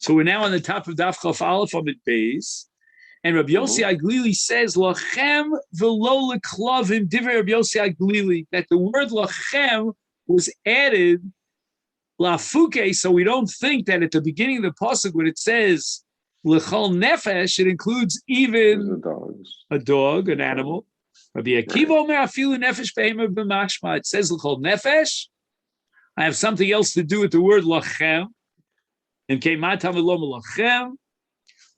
So we're now on the top of Daf Chaf Aleph on the base. And Rabbi Yossi Aglili says, Lachem v'lo leklavim divrei Rabbi Yossi Aglili, that the word lachem was added lafuke, so we don't think that at the beginning of the pasuk when it says lechol nefesh, it includes even a dog, an animal. Rabbi Akiva omer afilu nefesh behema b'mashma. It says lechol nefesh. I have something else to do with the word lachem. And keimatam v'lo lachem.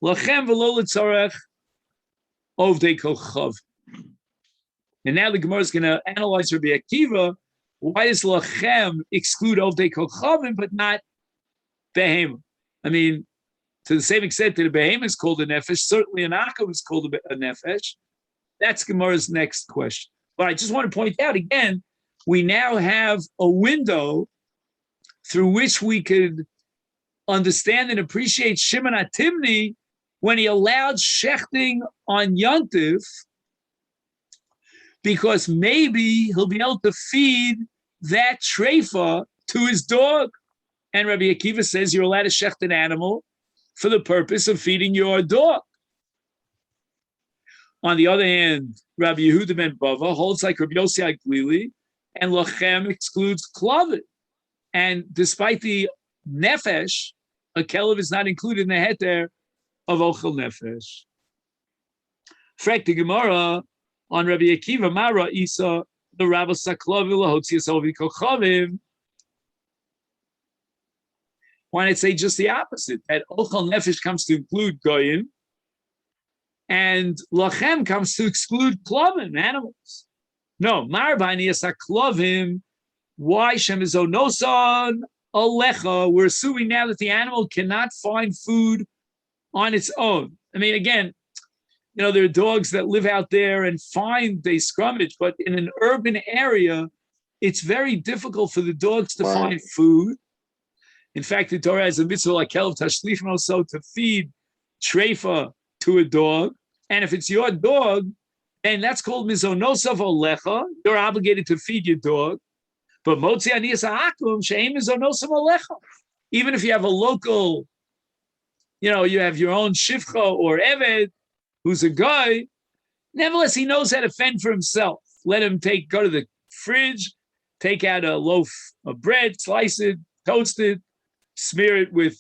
Lachem v'lo l'tzarech ovdei kochav. And now the Gemara is going to analyze Rabbi Akiva. Why does lachem exclude ovdei kochavim but not behema? I mean, to the same extent that a behema is called a nefesh, certainly an akav is called a nefesh. That's Gemara's next question. But I just want to point out again, we now have a window through which we could understand and appreciate Shimon HaTimni when he allowed shechting on Yontif, because maybe he'll be able to feed that treifa to his dog. And Rabbi Akiva says you're allowed to shecht an animal for the purpose of feeding your dog. On the other hand, Rabbi Yehuda ben Bava holds like Rabbi Yossi Aglili, and lachem excludes klavim. And despite the nefesh, a kelev is not included in the heter of ochel nefesh. Frek the Gemara on Rabbi Akiva Mara Isa the Rabbi Saklavim lahotzias ovi kochavim. Why not say just the opposite? That ochel nefesh comes to include goyim, and lachem comes to exclude klavim, animals. No, marbani yasa klavim. Why Shem is onosan alecha? We're assuming now that the animal cannot find food on its own. I mean, again, there are dogs that live out there and they scrummage, but in an urban area, it's very difficult for the dogs to find food. In fact, the Torah has a mitzvah like Kelev Tashlifim also to feed treifa to a dog. And if it's your dog, then that's called mizonosav olecha. You're obligated to feed your dog. But motzi aniyas ha'akum she'em mizonosav olecha. Even if you have a local, you have your own shivcha or eved, who's a guy, nevertheless, he knows how to fend for himself. Let him go to the fridge, take out a loaf of bread, slice it, toast it, smear it with,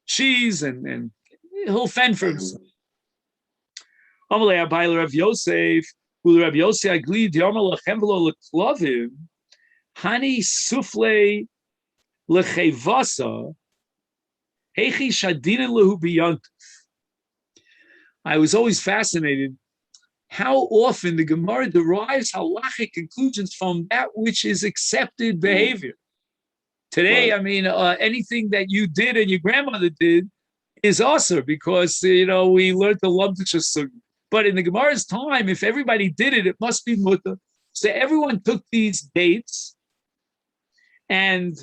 cheese, and he'll fend for himself. Amalei Abai Rav Yosef, Rav Yosef Agli Diarma Lachem V'lo Leklavim, Hani Sufle Lechevasa, Hechi Shadina Lehu B'Yontif. I was always fascinated how often the Gemara derives halachic conclusions from that which is accepted behavior. Today, I mean, anything that you did and your grandmother did is also because, we learned the Lumdisha Sugi. But in the Gemara's time, if everybody did it, it must be mutter. So everyone took these dates, and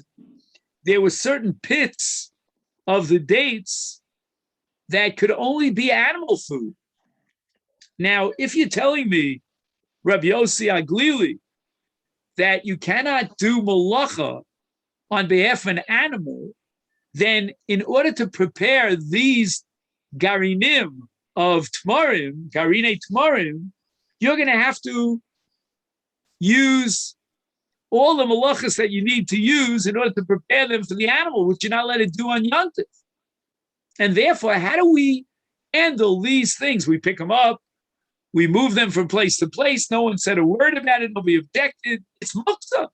there were certain pits of the dates that could only be animal food. Now, if you're telling me, Rabbi Yossi Aglili, that you cannot do malacha on behalf of an animal, then in order to prepare these garinim of tmarim, garine tmarim, you're going to have to use all the malachas that you need to use in order to prepare them for the animal, which you're not allowed to do on Yontif. And therefore, how do we handle these things? We pick them up, we move them from place to place. No one said a word about it. Nobody objected. It's muktzah.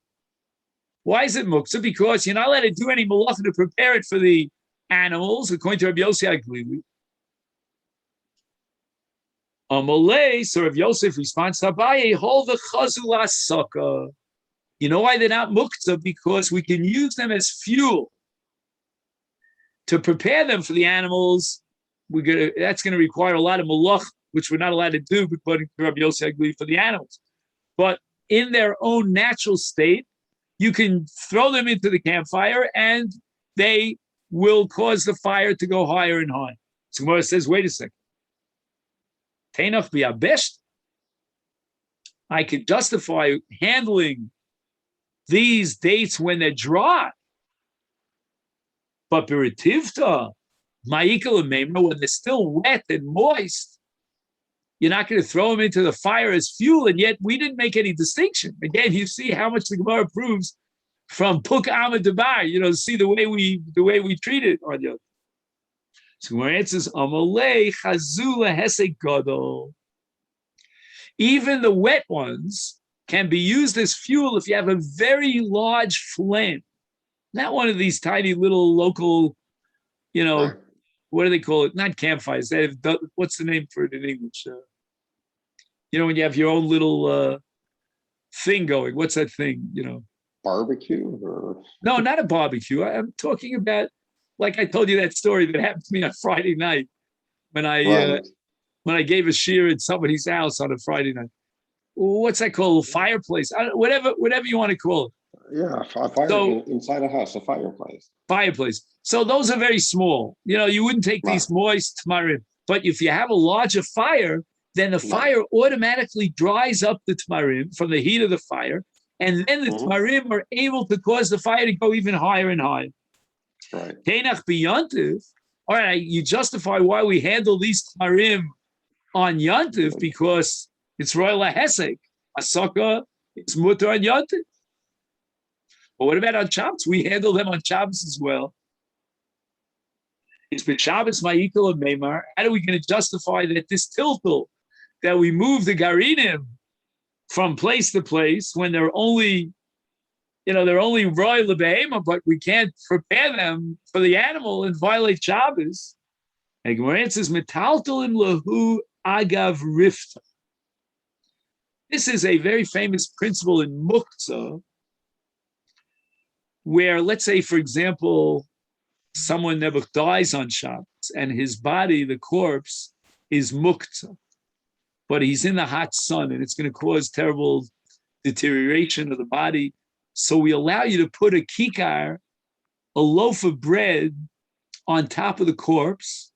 Why is it muktzah? Because you're not allowed to do any malacha to prepare it for the animals, according to Rabbi Yossi Aglili. Amalei, so Rabbi Yosef responds to Abaye, hol v'chazul asaka. You know why they're not muktzah? Because we can use them as fuel to prepare them for the animals. That's going to require a lot of malach, which we're not allowed to do, according to Rabbi Yossi Aglili, for the animals. But in their own natural state, you can throw them into the campfire and they will cause the fire to go higher and higher. So Gemara says, wait a second. Teinach bi'abesht. I could justify handling these dates when they're dry. But beritivta, ma'ikal and when they're still wet and moist, you're not going to throw them into the fire as fuel, and yet we didn't make any distinction. Again, you see how much the Gemara proves from Puk Amad Debar. See the way we treat it. So Gemara answers, Amalei Chazula Hesek Gadol. Even the wet ones can be used as fuel if you have a very large flame, not one of these tiny little local, what do they call it? Not campfires. They have, what's the name for it in English? When you have your own little thing going. What's that thing? Barbecue? Or... No, not a barbecue. I'm talking about, like I told you that story that happened to me on Friday night when I gave a shiur at somebody's house on a Friday night. What's that called? A fireplace? Whatever you want to call it. Yeah, inside a house, a fireplace. Fireplace. So those are very small. You wouldn't take these moist tamarim. But if you have a larger fire, then the fire automatically dries up the tamarim from the heat of the fire, and then the tamarim are able to cause the fire to go even higher and higher. Right. Tenach biyantiv. All right, you justify why we handle these tamarim on yantiv because it's royal hesek. Asaka, it's mutar on yantiv. But what about on Shabbos? We handle them on Shabbos as well. It's been Shabbos ma'ikal and meimar. How are we going to justify that this tiltul, that we move the garinim from place to place when they're only royal lebehema, but we can't prepare them for the animal and violate Shabbos? And Gemara answers, metaltalim lahu agav rifta. This is a very famous principle in muktzah, where, let's say, for example, someone never dies on Shabbos and his body, the corpse, is muktzah, but he's in the hot sun and it's going to cause terrible deterioration of the body. So we allow you to put a kikar, a loaf of bread, on top of the corpse.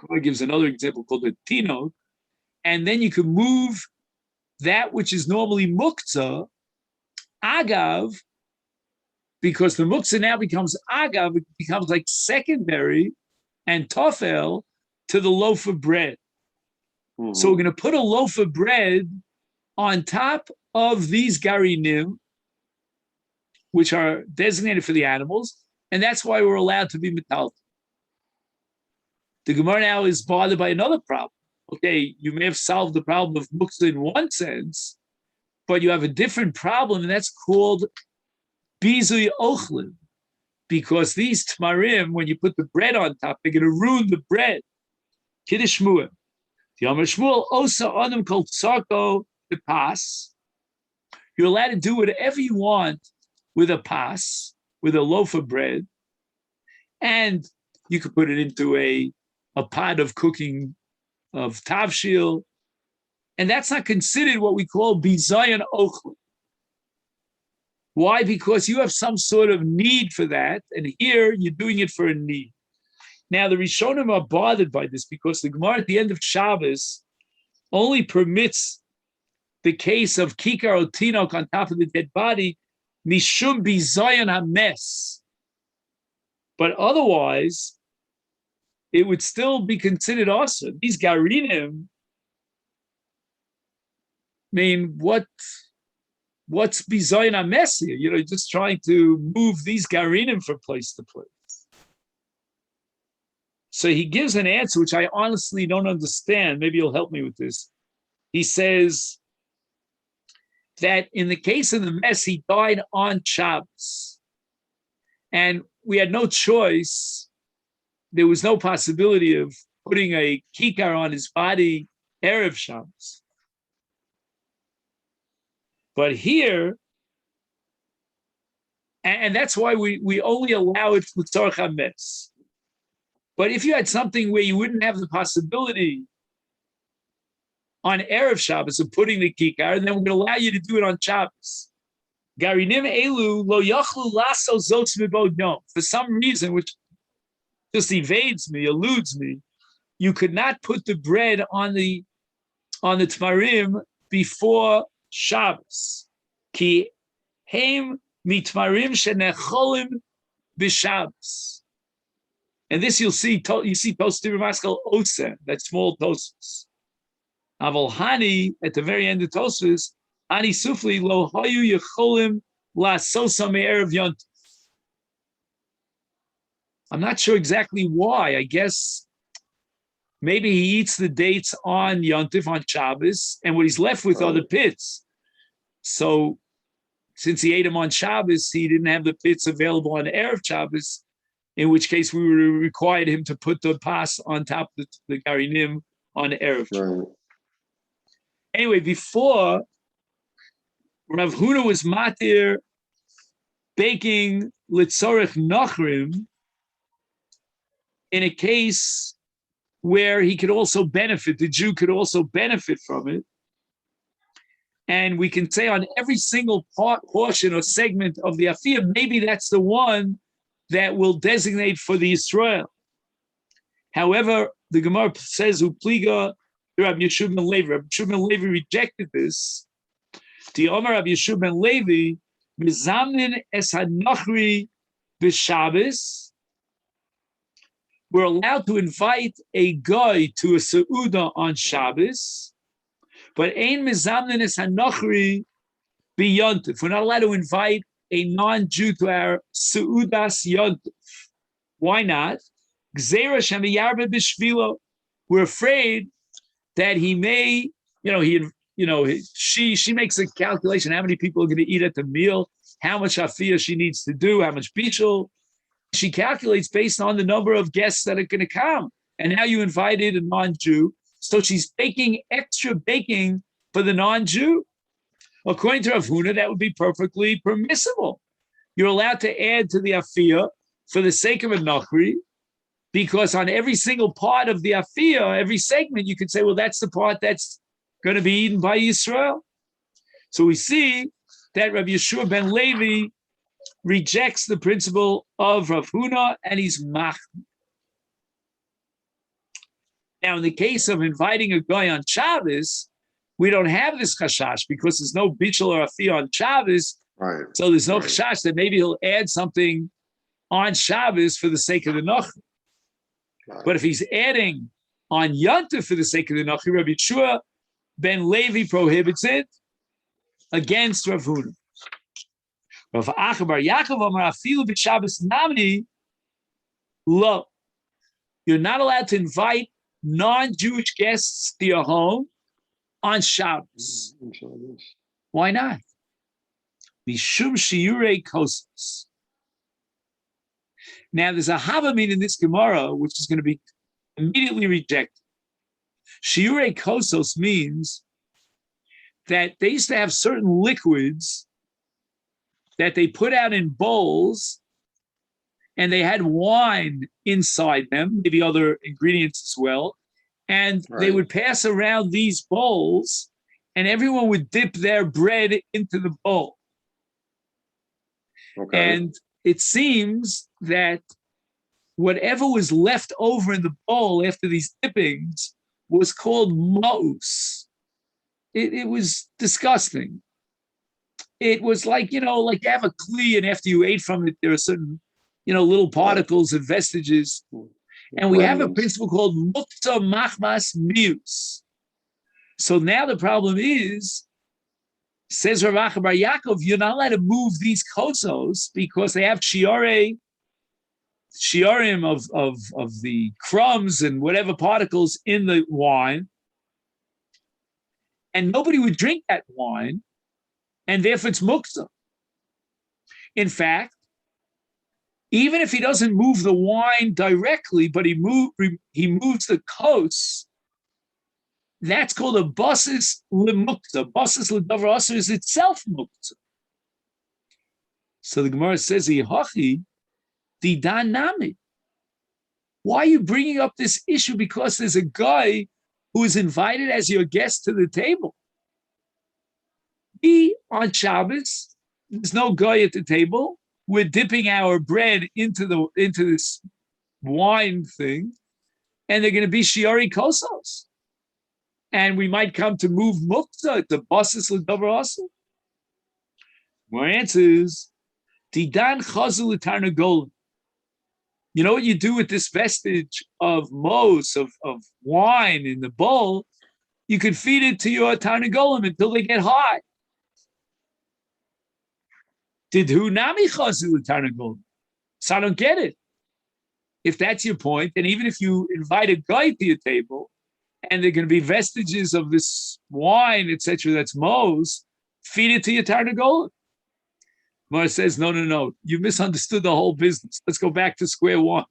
Gemara gives another example called the tino, and then you can move that which is normally muktzah, agav, because the muktzah now becomes agav, it becomes like secondary and tofel to the loaf of bread. Mm-hmm. So we're going to put a loaf of bread on top of these garinim, which are designated for the animals, and that's why we're allowed to be metal. The Gemara now is bothered by another problem. Okay, you may have solved the problem of muktzah in one sense, but you have a different problem, and that's called bizui ochlin, because these tmarim, when you put the bread on top, they're going to ruin the bread. Kiddush Shmuel. The Amar Shmuel osa adam called sarko the pas. You're allowed to do whatever you want with a pas, with a loaf of bread, and you could put it into a pot of cooking of tavshil, and that's not considered what we call bizayon ochlin. Why? Because you have some sort of need for that, and here you're doing it for a need. Now, the Rishonim are bothered by this because the Gemara at the end of Shabbos only permits the case of kikar or tinok on top of the dead body, mishum bizayon hames. But otherwise, it would still be considered awesome. These garinim, what's bizayon hames here? Just trying to move these garinim from place to place. So he gives an answer which I honestly don't understand. Maybe you'll help me with this. He says that in the case of the mess, he died on Shabbos, and we had no choice. There was no possibility of putting a kikar on his body erev Shabbos. But here, and that's why we only allow it with tzarech hametz. But if you had something where you wouldn't have the possibility on erev Shabbos of putting the kikar, then we're going to allow you to do it on Shabbos. Garinim elu lo yachlu laso zotz mibod yom. For some reason, which just evades me, eludes me, you could not put the bread on the tmarim before Shabbos. Ki heim mitmarim shenecholim b'Shabbos. And this you see Tosfos Maskal Osa, that small Tosfos. Aval Hani, at the very end of Tosfos, Ani Sufli lo hayu yecholim la sosa me'erev yontif. I'm not sure exactly why. I guess maybe he eats the dates on Yontif, on Shabbos, and what he's left with are the pits. So since he ate them on Shabbos, he didn't have the pits available on Erev Shabbos, in which case we would have required him to put the pas on top of the Garinim on Erev Shabbos. Anyway, before, Rav Huna was matir baking litzorech nachrim in a case where he could also benefit, the Jew could also benefit from it. And we can say on every single portion or segment of the afiyah, maybe that's the one that will designate for the Yisrael. However, the Gemara says, Upliga, Rabbi Yeshua ben Levi. Rabbi Yeshua ben Levi rejected this. The Omer Rabbi Yeshua ben Levi, Mizamnin es hanachri b'Shabbos. We're allowed to invite a guy to a Seudah on Shabbos, but ein mizamnin es hanachri b'Yontif. We're not allowed to invite a non-Jew to our Seudas Yontif. Why not? Gzeira shemiyarbe b'shvilo. We're afraid that he may, she makes a calculation how many people are going to eat at the meal, how much afiyah she needs to do, how much bishul. She calculates based on the number of guests that are going to come. And now you invited a non-Jew, so she's baking extra baking for the non-Jew. According to Rav Huna, that would be perfectly permissible. You're allowed to add to the afiyah for the sake of a nachri, because on every single part of the afiyah, every segment, you could say, well, that's the part that's going to be eaten by Yisrael. So we see that Rabbi Yeshua ben Levi rejects the principle of Rav Huna, and he's mach. Now, in the case of inviting a guy on Shabbos, we don't have this chashash because there's no bichel or afiyah on Shabbos. Right. So there's no chashash that maybe he'll add something on Shabbos for the sake of the Nachri. Right. But if he's adding on Yontif for the sake of the Nachri, Rabbi Yeshua ben Levi prohibits it against Rav Huna. Rav Achabar Yaakov Amar afilu b'Shabbos nami lo. You're not allowed to invite non-Jewish guests to your home on Shabbos. Why not? Mishum shiurei kosos. Now, there's a havamin in this Gemara, which is going to be immediately rejected. Shiurei kosos means that they used to have certain liquids that they put out in bowls, and they had wine inside them, maybe other ingredients as well, and they would pass around these bowls, and everyone would dip their bread into the bowl. Okay. And it seems that whatever was left over in the bowl after these dippings was called ma'us. It was disgusting. It was like, like you have a kli, and after you ate from it, there are certain, little particles and vestiges. And we have a principle called mukta machmas mius. So now the problem is, says Rav Achabar Yaakov, you're not allowed to move these kosos because they have shiarim of the crumbs and whatever particles in the wine. And nobody would drink that wine, and therefore it's mukta. In fact, even if he doesn't move the wine directly, but he moves the kos, that's called a basis lemukta. Basis ledavar aser is itself mukta. So the Gemara says, "Ihachi didan nami." Why are you bringing up this issue? Because there's a guy who is invited as your guest to the table. We on Shabbos, there's no guy at the table. We're dipping our bread into this wine thing, and they're going to be shiari kosos. And we might come to move mukta at the basis ledavar aser. More answers. Didan chazul tarnagolim. You know what you do with this vestige of mos, of wine in the bowl? You could feed it to your tarnagolim until they get hot. Did hu nami chazu tarnagolim? So I don't get it. If that's your point, and even if you invite a guy to your table, and there are going to be vestiges of this wine, etc., that's mos, feed it to your tarnagolim. Mara says, no. You misunderstood the whole business. Let's go back to square one.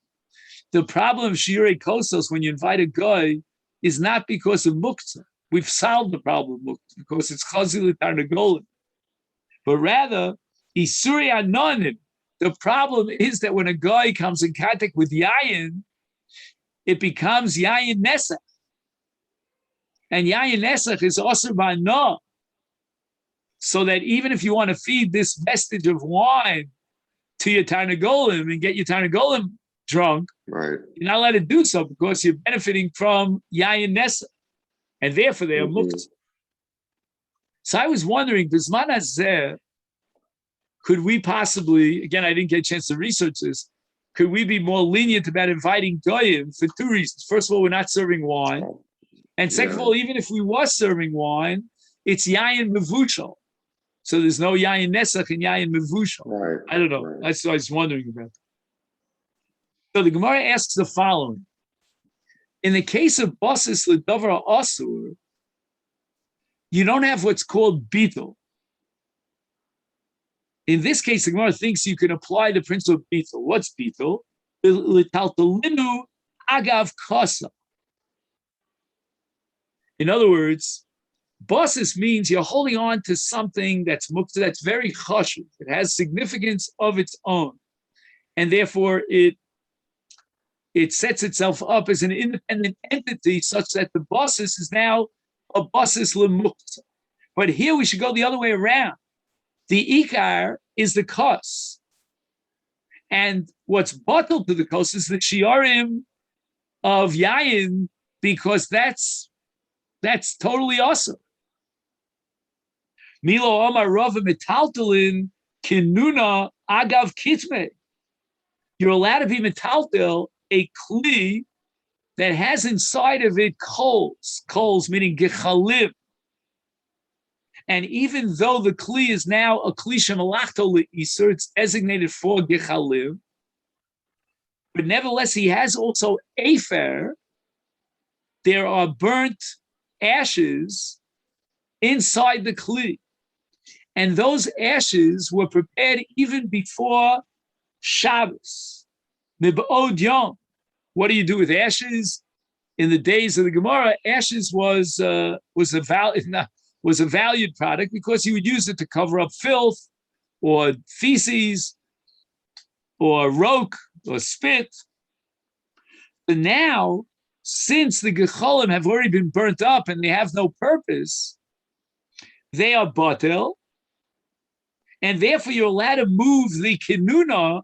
The problem of shiurei kosos when you invite a guy is not because of muktzah. We've solved the problem of muktzah because it's chazil tarnagolim. But rather, isuri anonim. The problem is that when a guy comes in contact with yayin, it becomes yayin nesach. And yayin nesach is also ba'no. So that even if you want to feed this vestige of wine to your tarnagolim and get your tarnagolim drunk, right, you're not allowed to do so because you're benefiting from yayin nesach. And therefore they are muktzah. So I was wondering, Bizman hazeh, could we possibly, again, I didn't get a chance to research this, could we be more lenient about inviting goyim for two reasons? First of all, we're not serving wine. And second of all, even if we were serving wine, it's yayin mevushal. So there's no yayin nesach and yayin mevushal. Right. I don't know. Right. That's what I was wondering about. So the Gemara asks the following. In the case of basis ledavar asur, you don't have what's called beetle. In this case, the Gemara thinks you can apply the principle of beetle. What's beetle? L'taltalinu agav kasa. In other words, basis means you're holding on to something that's mukta, that's very chashuv. It has significance of its own, and therefore it sets itself up as an independent entity, such that the basis is now a basis lemukta. But here we should go the other way around. The ikar is the kos. And what's bottled to the kos is the shiarim of yayin, because that's totally awesome. Milo Omar Rava metaltalin kinuna agav kitme. You're allowed to be metaltal, a kli that has inside of it coals meaning gechalim. And even though the kli is now a kli shemalachto le'iser, it's designated for gechalim, but nevertheless he has also afer. There are burnt ashes inside the kli, and those ashes were prepared even before Shabbos. Mib'od yom. What do you do with ashes? In the days of the Gemara, ashes was a valued product because you would use it to cover up filth or feces or roke or spit. But now, since the gecholim have already been burnt up and they have no purpose, they are batel, and therefore you're allowed to move the kinuna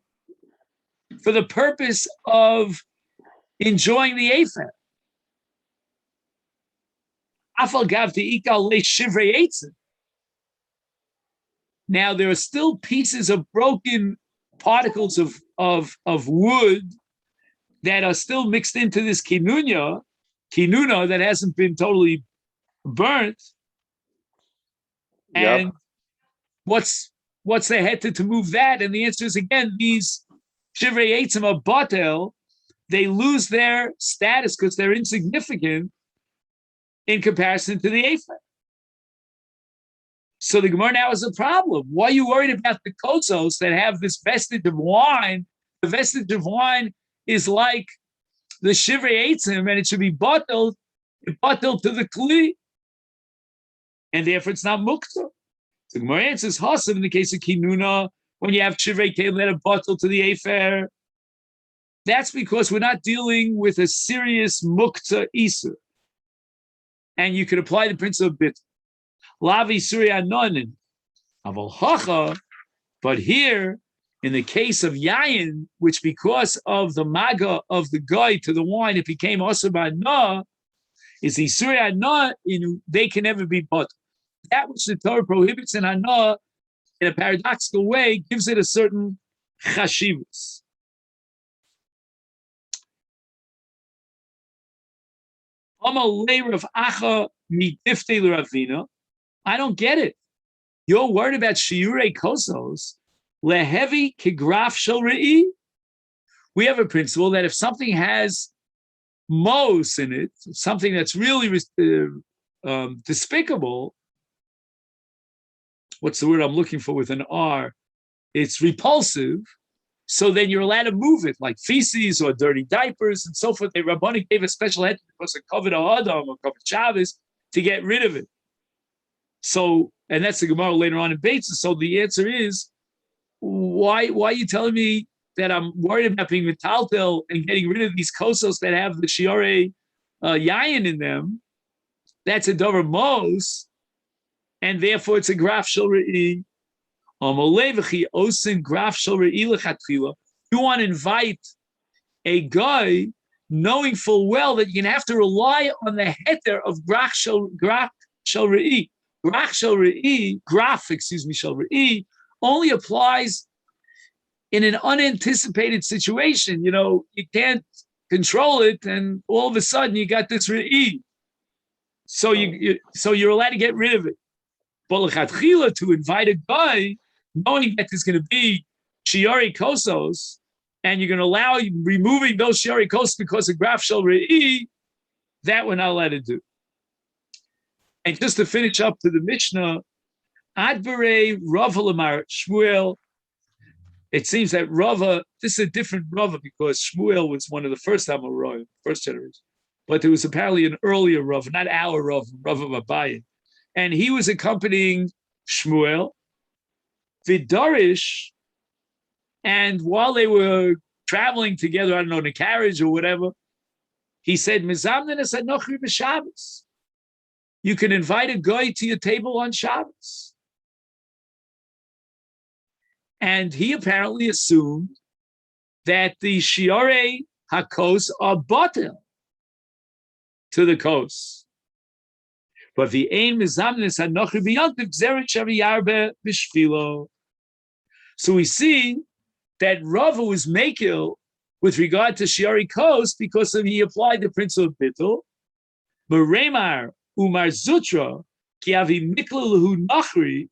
for the purpose of enjoying the afer. Now there are still pieces of broken particles of wood that are still mixed into this kinuna that hasn't been totally burnt. Yep. And what's the head to move that? And the answer is, again, these shivrei eitzim of batel, they lose their status because they're insignificant in comparison to the afer. So the Gemara now is a problem. Why are you worried about the kozos that have this vestige of wine? The vestige of wine is like the shivrei eitzim, and it should be batel to the kli, and therefore it's not mukta. The Gemara answers hasav in the case of kinuna, when you have shivrei kelim that are batel to the afer. That's because we're not dealing with a serious mukta isur. And you could apply the principle of bit. Lavi surya nonin. Aval hacha, but here, in the case of yayin, which because of the maga of the guy to the wine, it became also by na, is the surya na, they can never be bought. That which the Torah prohibits in ana, in a paradoxical way, gives it a certain chashivus. I don't get it. You're worried about shiurei kosos. Lehevi kigraf shel re'i. We have a principle that if something has mos in it, something that's really despicable, what's the word I'm looking for with an R? It's repulsive. So then you're allowed to move it, like feces or dirty diapers and so forth. The Rabbani gave a special head because it covered Adam or covered Shabbos to get rid of it. So, and that's the Gemara later on in Beitza. So the answer is, why are you telling me that I'm worried about being metaltel and getting rid of these kosos that have the shiore yayin in them? That's a dover mos, and therefore it's a graf shel re'i. You want to invite a guy knowing full well that you're going to have to rely on the heter of graf shel re'i. Graf shel re'i, shel re'i, only applies in an unanticipated situation. You know, you can't control it, and all of a sudden you got this re'i. So you're allowed to get rid of it. But l'chatchila, to invite a guy, knowing that there's going to be shiori kosos, and you're going to allow removing those shiori kosos because of graf shel re'i, that we're not allowed to do. And just to finish up to the Mishnah, Adbere Rava Lamar Shmuel. It seems that Rava, this is a different Rava because Shmuel was one of the first Amoraim, first generation. But there was apparently an earlier Rava, not our Rava, Rava Mabayim. And he was accompanying Shmuel, Vidarish, and while they were traveling together, I don't know, in a carriage or whatever, he said, Mizamnenes Anochri b'Shabbos. You can invite a guy to your table on Shabbos. And he apparently assumed that the shiore hakos are batel to the kos. But the ein mizamnes hanochri b'yontiv zeret shaviyarbe b'shvilo. So we see that Rava was makil with regard to shiori kos because he applied the principle of bittul. But Remar umar zutra ki avi mikla lehu nachri.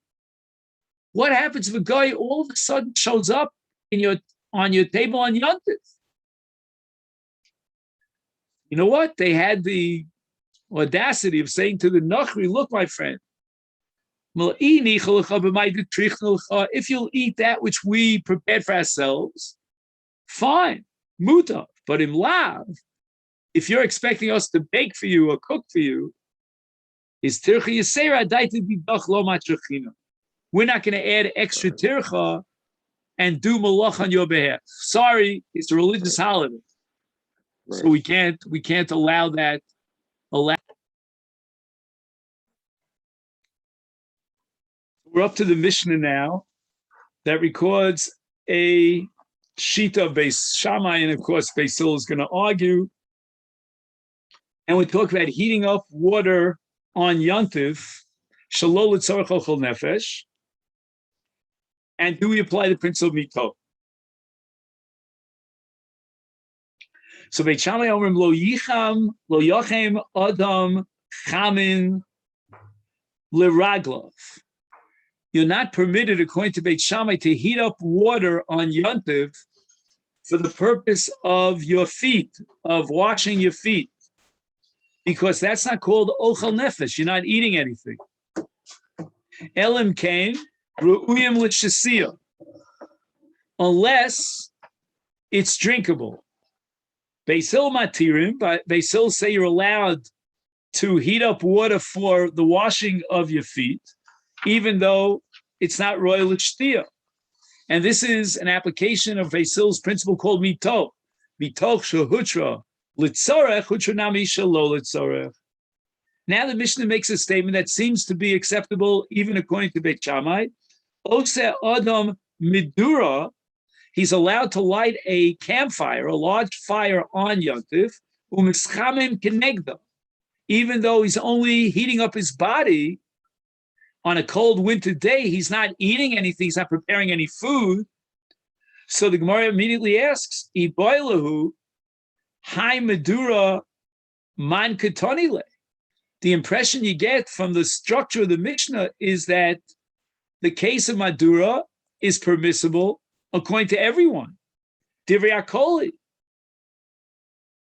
What happens if a guy all of a sudden shows up on your table on Yontif? You know what? They had the audacity of saying to the Nachri, look, my friend, if you'll eat that which we prepared for ourselves, fine, muta. But in lav, if you're expecting us to bake for you or cook for you, is tircha yisera daita bidach lo matrachina. We're not going to add extra tircha and do malach on your behalf. Sorry, it's a religious holiday, so we can't allow that. We're up to the Mishnah now that records a shita of Beis Shammai, and of course Beis Hillel is going to argue. And we talk about heating up water on Yontif, shalol l'tzorech ochel nefesh. And do we apply the principle of mito? So Beit Shammai omrim lo yachem adam chamin l'raglav. You're not permitted, according to Beit Shammai, to heat up water on Yontiv for the purpose of your feet, of washing your feet, because that's not called ochel nefesh. You're not eating anything. Elim kain. Unless it's drinkable. Beis Hillel matirim, but Beis Hillel say you're allowed to heat up water for the washing of your feet, even though it's not royal l'shtiyah. And this is an application of Beis Hillel's principle called mitoch. Mitoch shehutra litzorech, hutra nami shelo litzorech. Now the Mishnah makes a statement that seems to be acceptable even according to Beit Shammai. Ose Adam Midura, he's allowed to light a campfire, a large fire on Yontif, umischamim kenegda, even though he's only heating up his body on a cold winter day. He's not eating anything, he's not preparing any food. So the Gemara immediately asks, Iboilahu, Hai Medura Man katonile. The impression you get from the structure of the Mishnah is that the case of Madura is permissible according to everyone. Divrei Akoli.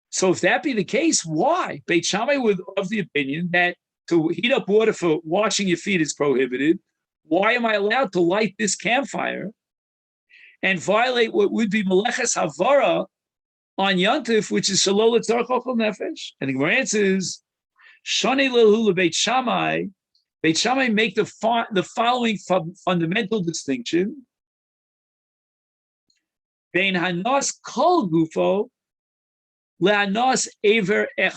So if that be the case, why? Beit Shammai was of the opinion that to heat up water for washing your feet is prohibited. Why am I allowed to light this campfire and violate what would be Meleches Havara on Yantif, which is Shalol Tzarech Ochel Nefesh? And the Gemara answers, Shani Lehu Beit Shammai. Beit Shammai make the following fundamental distinction: Bein Hanas Kol Gufo leHanas Ever Echad.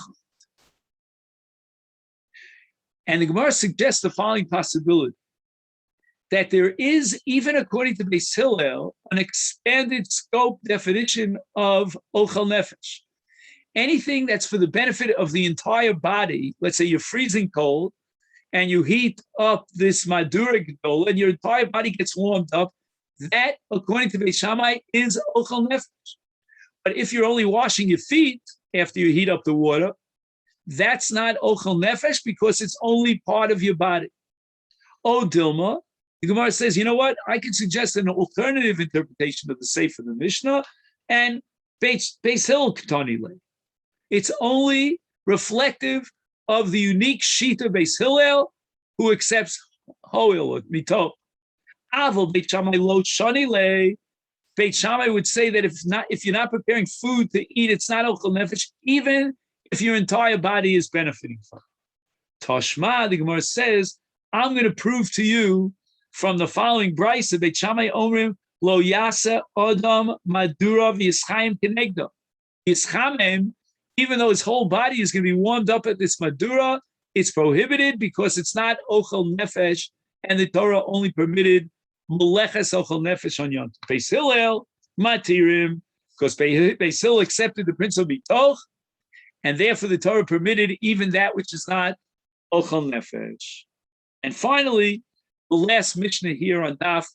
And the Gemara suggests the following possibility: that there is, even according to Beis Hillel, an expanded scope definition of Ochel Nefesh. Anything that's for the benefit of the entire body. Let's say you're freezing cold, and you heat up this Madura Gedol, and your entire body gets warmed up. That, according to Beis Shammai, is Ochel Nefesh. But if you're only washing your feet after you heat up the water, that's not Ochel Nefesh because it's only part of your body. Oh, Dilma, the Gemara says, you know what? I can suggest an alternative interpretation of the Sefer of the Mishnah, and Beis Hillel Ketani Le. It's only reflective of the unique Shita Beis Hillel, who accepts Hoil, Mito. Aval Beit Shammai Lo Shani Le. Beit Shammai would say that if you're not preparing food to eat, it's not Ochel Nefesh, even if your entire body is benefiting from it. Tashma, the Gemara says, I'm going to prove to you from the following brisa, Beit Shammai Omrim Lo Yasa Adam Madura V'Yischaim Kenegdo. Yischamim, even though his whole body is going to be warmed up at this Madura, it's prohibited because it's not Ochel Nefesh, and the Torah only permitted Meleches Ochel Nefesh on Yom Tov. Beis Hillel Matirim, because Beis Hillel accepted the principle Bitoch, and therefore the Torah permitted even that which is not Ochel Nefesh. And finally, the last Mishnah here on Daf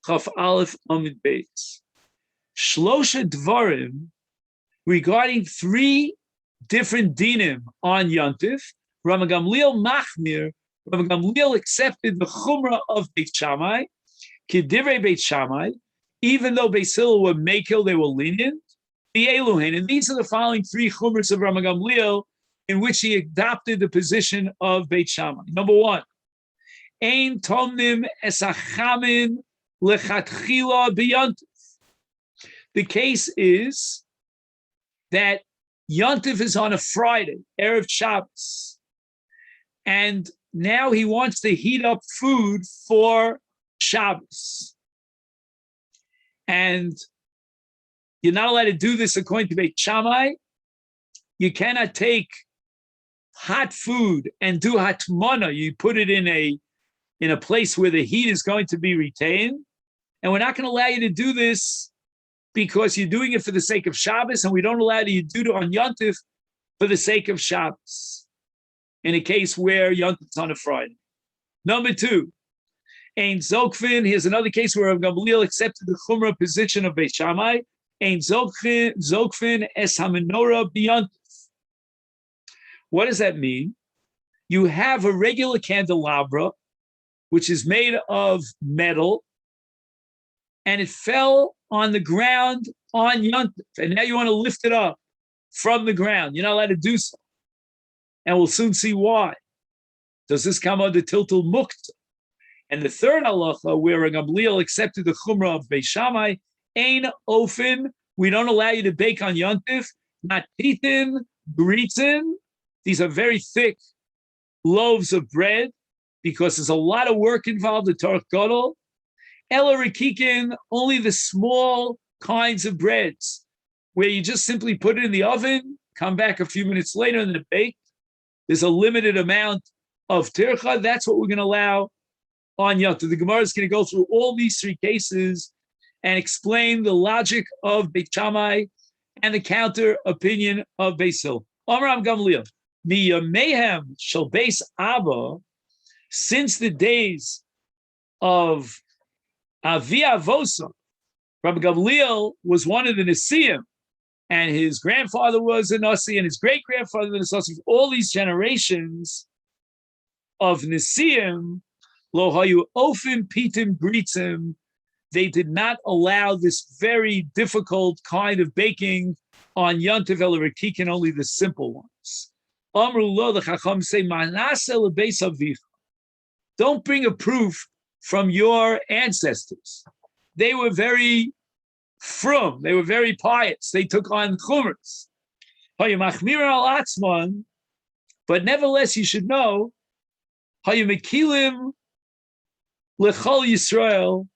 Chaf Aleph Amid Beis. Shlosha Dvarim, regarding three different dinim on Yantif. Rama Gamliel Machmir, Rama Gamliel accepted the Chumrah of Beit Shammai, Kedivrei Beit Shammai, even though Beis Hillel were Mekil, they were lenient. The Eluhen, and these are the following three Chumras of Rama Gamliel in which he adopted the position of Beit Shammai. Number one, Ein Tomnim Esachamin Lechatchila B'Yantif. The case is that Yantif is on a Friday, Erev Shabbos, and now he wants to heat up food for Shabbos. And you're not allowed to do this according to Beit Shammai. You cannot take hot food and do hatmana. You put it in a place where the heat is going to be retained. And we're not going to allow you to do this because you're doing it for the sake of Shabbos, and we don't allow you to do it on Yantif for the sake of Shabbos, in a case where Yantif is on a Friday. Number two, Ein Zokfin. Here's another case where Gamliel accepted the Chumrah position of Beit Shammai. Ein Zokfin es hamenorah b'Yantif. What does that mean? You have a regular candelabra, which is made of metal, and it fell on the ground on Yantif, and now you want to lift it up from the ground. You're not allowed to do so. And we'll soon see why. Does this come under Tiltul Mukta? And the third halacha, where Gamliel accepted the Chumrah of Beit Shammai, Ein Ofen, we don't allow you to bake on Yantif, not Pitin, Britzin. These are very thick loaves of bread because there's a lot of work involved in Torah Gadol. Ela Rikikin, only the small kinds of breads where you just simply put it in the oven, come back a few minutes later and then bake. There's a limited amount of tircha. That's what we're going to allow on Yantif. The Gemara is going to go through all these three cases and explain the logic of Beit Shammai and the counter opinion of Beis Hillel. Amram Gamliel, Miyamehem shel Beis Abba, since the days of Avi Avosa, Rabbi Gamliel was one of the Nesiim, and his grandfather was a Nasi, and his great-grandfather was a Nasi. All these generations of Nesiim, lo hayu ofen pitim britzim, they did not allow this very difficult kind of baking on Yontiv Elarikikin, only the simple ones. Amru lo, the Chacham say, Manase lebeis avicha. Don't bring a proof from your ancestors. They were very frum, they were very pious, they took on chumras. But nevertheless, you should know, Hayu lechol Yisrael,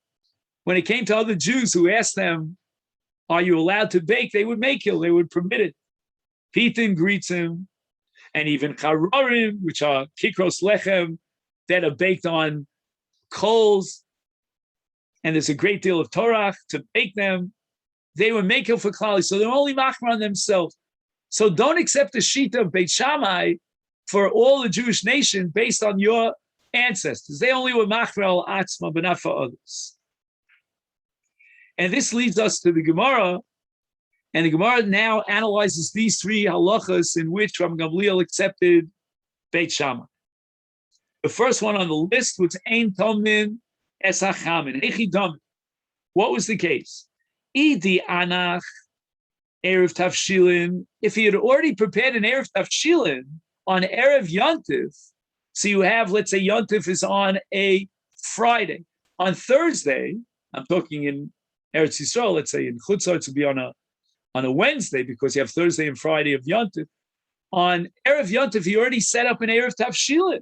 when it came to other Jews who asked them, are you allowed to bake? They would make it, they would permit it. Pitim gritzim, and even charorim, which are kikros lechem, that are baked on coals, and there's a great deal of torah to bake them. They were making for klali, so they're only machmer on themselves. So don't accept the shita of Beit Shammai for all the Jewish nation based on your ancestors. They only were machmer al atzma, but not for others. And this leads us to the Gemara, and the Gemara now analyzes these three halachas in which Rabbi Gamliel accepted Beit Shammai. The first one on the list was Ein Tomin Es HaChamin, Hechi Domin. What was the case? Idi Anach Erev Tavshilin. If he had already prepared an Erev Tavshilin on Erev Yontif, so you have, let's say Yontif is on a Friday. On Thursday, I'm talking in Eretz Yisrael, let's say in Chutzar, to be on a Wednesday, because you have Thursday and Friday of Yontif. On Erev Yontif, he already set up an Erev Tavshilin.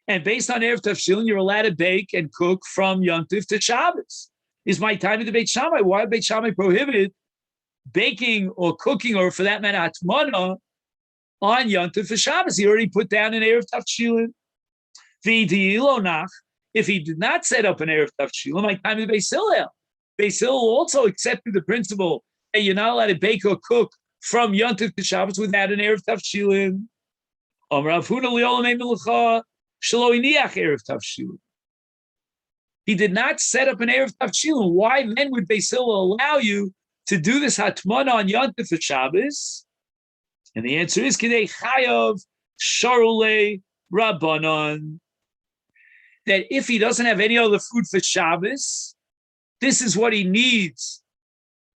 And based on Erev Tavshilin, you're allowed to bake and cook from Yontif to Shabbos. Is my time at the Beit Shammai? Why Beit Shammai prohibited baking or cooking, or for that matter, atmana on Yontif for Shabbos? He already put down an Erev Tavshilin. V'idilonach, if he did not set up an Erev Tavshilin, my time at Beis Hillel. Beis Hillel also accepted the principle that you're not allowed to bake or cook from Yontif to Shabbos without an Erev Tavshilin. Rav Huna li'olamei melacha shelo iniach Erev Tavshilin. He did not set up an Erev Tavshilin. Why then would Beis Hillel allow you to do this hatmana on Yontif for Shabbos? And the answer is Kidei Chayav Sharulei Rabbanon. That if he doesn't have any other food for Shabbos, this is what he needs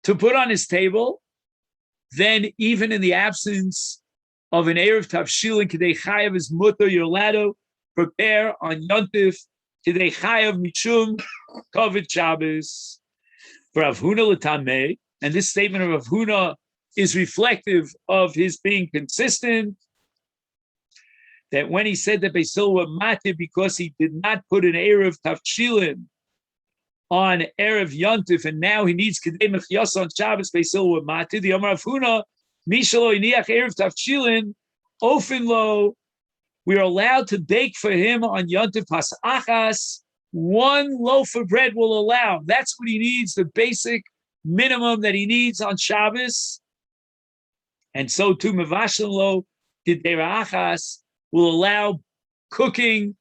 to put on his table, then even in the absence of an Erev Tavshilin, Kidei Chayav is mutter, you're allowed to prepare on Yontif Kidei Chayav Mishum Kavod Shabbos. For Rav Huna L'tamei, and this statement of Rav Huna is reflective of his being consistent, that when he said that Beis Hillel were matir because he did not put an Erev Tavshilin on Erev Yontif, and now he needs Kidei Mechyas on Shabbos, Beis Hillel were matir. The Amar Rav Huna, Mishalo Iniach Erev Tavshilin, Ofen Lo, we are allowed to bake for him on Yontif Pasachas. One loaf of bread will allow. That's what he needs, the basic minimum that he needs on Shabbos. And so too, Mevashel Lo Achas will allow cooking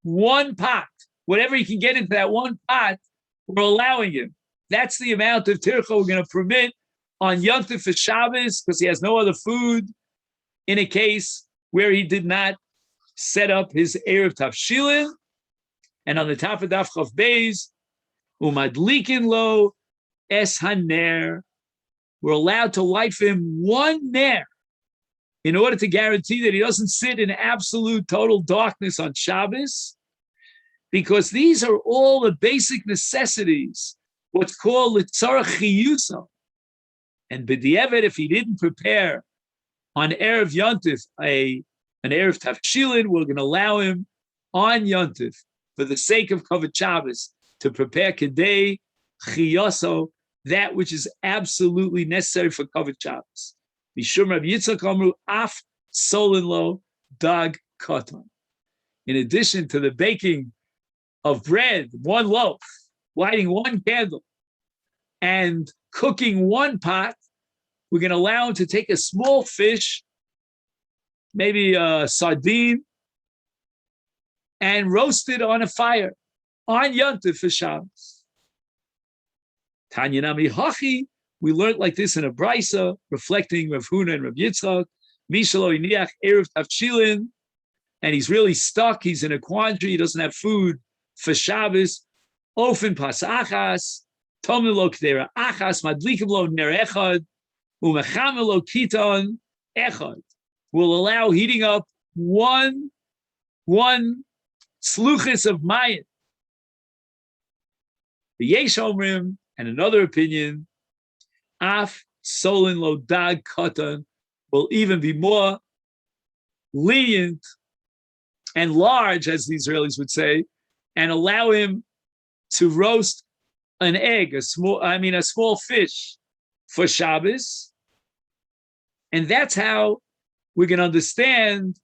one pot. Whatever he can get into that one pot, we're allowing him. That's the amount of tircha we're going to permit on Yontif for Shabbos, because he has no other food, in a case where he did not set up his Erev Tavshilin. And on the top of Daf Chav Beis, Umadlikin Lo Es Haner, we're allowed to light for him one ner in order to guarantee that he doesn't sit in absolute total darkness on Shabbos, because these are all the basic necessities, what's called Litzarach Chiyusa. And B'di'evet, if he didn't prepare on Erev Yontif an Erev Tavshilin, we're going to allow him on Yontif, for the sake of Kavod Shabbos, to prepare Kedei Chiyaso, that which is absolutely necessary for Kavod Shabbos. Mishum Rav Yitzchak Amru Af Solin Lo Dag Katan. In addition to the baking of bread, one loaf, lighting one candle, and cooking one pot, we're going to allow him to take a small fish, maybe a sardine, and roast it on a fire on Yontif for Shabbos. Tanya Nami Hachi We learned like this in a Beitza, reflecting Rav Huna and Rav Yitzchak. Mishalo iniach erev tavshilin, and he's really stuck. He's in a quandary. He doesn't have food for Shabbos. Ofen pasachas, tomim lo k'dera achas, madlikim lo ner echad, umechamel lo kiton echad. Will allow heating up one sluchis of mayim. The Yesh Omrim, and another opinion, af solin lo dag katan, will even be more lenient and large, as the Israelis would say, and allow him to roast an egg, a small fish for Shabbos. And that's how we can understand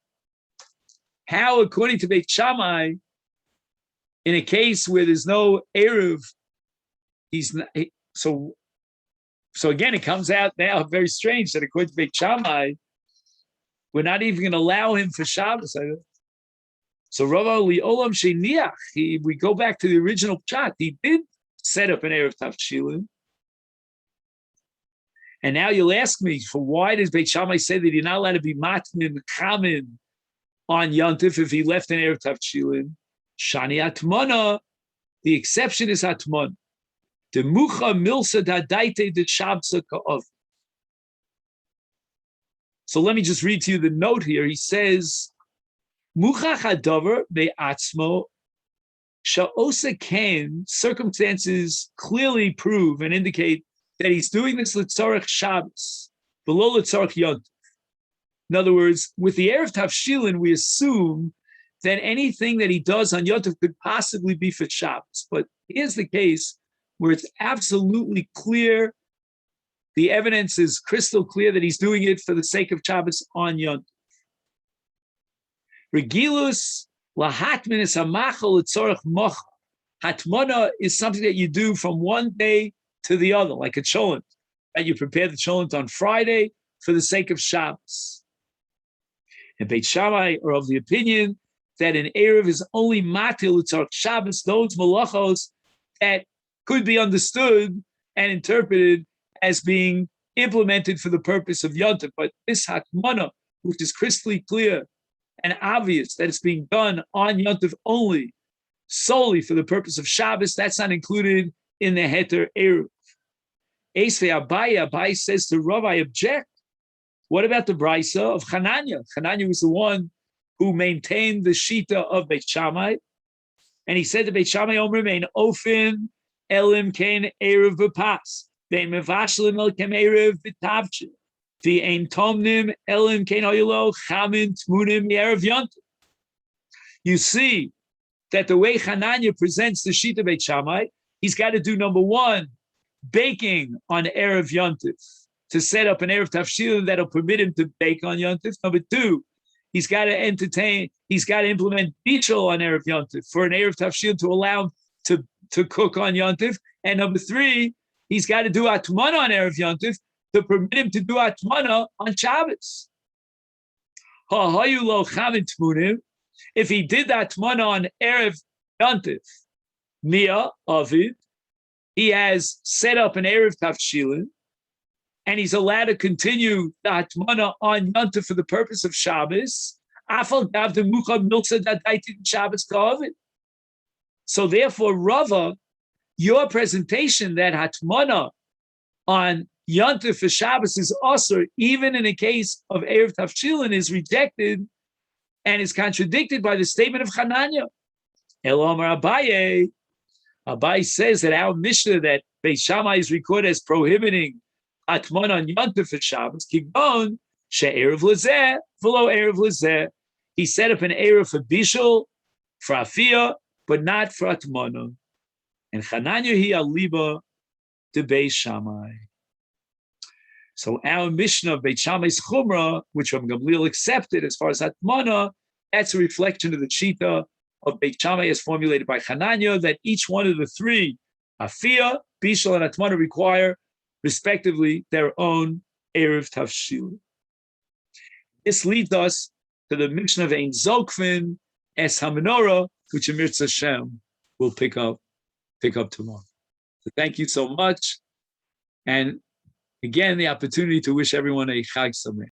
how, according to Beit Shammai, in a case where there's no Erev, he's not, so again, it comes out now very strange that according to Beit Shammai, we're not even going to allow him for Shabbos. So Rava Olam Sheiniach, we go back to the original pshat. He did set up an Erev Tavshilin. And now you'll ask me, for why does Beit Shammai say that you're not allowed to be matmin, chamin on Yontif if he left an Erev Tavshilin? Shani Atmana, the exception is Atmana. The Mucha Milsa Dadaite de Shabsa Ka'ov. So let me just read to you the note here. He says, Mucha Chadavar Be'atzmo Sha'osa Ken, circumstances clearly prove and indicate that he's doing this L'tzorech Shabbos, below L'tzorech Yontif. In other words, with the Erev Tavshilin, we assume that anything that he does on Yontif could possibly be for Shabbos. But here's the case where it's absolutely clear, the evidence is crystal clear that he's doing it for the sake of Shabbos on Yontif. Regilus lahatmin is hamachal l'tzorech mocha. Hatmana is something that you do from one day to the other, like a cholent, and you prepare the cholent on Friday for the sake of Shabbos. And Beit Shammai are of the opinion that an Erev is only matil l'tzorech Shabbos, those malachos that could be understood and interpreted as being implemented for the purpose of Yontif. But this hatmana, which is crystal clear and obvious that it's being done on Yontif only, solely for the purpose of Shabbos, that's not included in the Heter Eruv. Esvei Abai says to Rav, I object. What about the Brisa of Hananya? Hananya was the one who maintained the Shita of Beit Shammai, and he said to Beit Shammai, Omer mein ofin elim ken Eruv v'pas, ve'en mevashlim el kem Eruv v'tavche, ve'en tomnim elim ken oyelo chamin tmunim Eruv Yontif. You see that the way Hananya presents the Shita Beit Shammai, he's got to do, number one, baking on Erev Yontif to set up an Erev Tavshilin that'll permit him to bake on Yontif. Number two, he's got to implement bichol on Erev Yontif for an Erev Tavshilin to allow him to cook on Yontif. And number three, he's got to do Atmana on Erev Yontif to permit him to do Atmana on Shabbos. If he did Atmana on Erev Yontif, Mia Avid, he has set up an Erev Tavshilin, and he's allowed to continue the Hatmana on Yontif for the purpose of Shabbos. So therefore, Rava, your presentation that Hatmana on Yontif for Shabbos is also, even in a case of Erev Tavshilin, is rejected and is contradicted by the statement of Hananya. Elomar Abaye. Abai says that our Mishnah that Beit Shammai is recorded as prohibiting Atman on Yontif for Shabbos, Kigon, She'erev Lezeh, V'lo Erev Lezeh. He set up an Erev for Bishul, for Afia, but not for Atmana. And Chananya hi aliba to Beit Shammai. So our Mishnah of Beit Shammai's Chumrah, which Rav Gamliel accepted as far as Atmana, that's a reflection of the Shita of Beit Shammai as formulated by Hananya, that each one of the three, Afia, Bishul, and Atmana, require, respectively, their own Erev Tavshilin. This leads us to the Mishnah of Ein Zokvin Es HaMenorah, which Amir Hashem will pick up tomorrow. So thank you so much. And Again, the opportunity to wish everyone a Chag Sameach.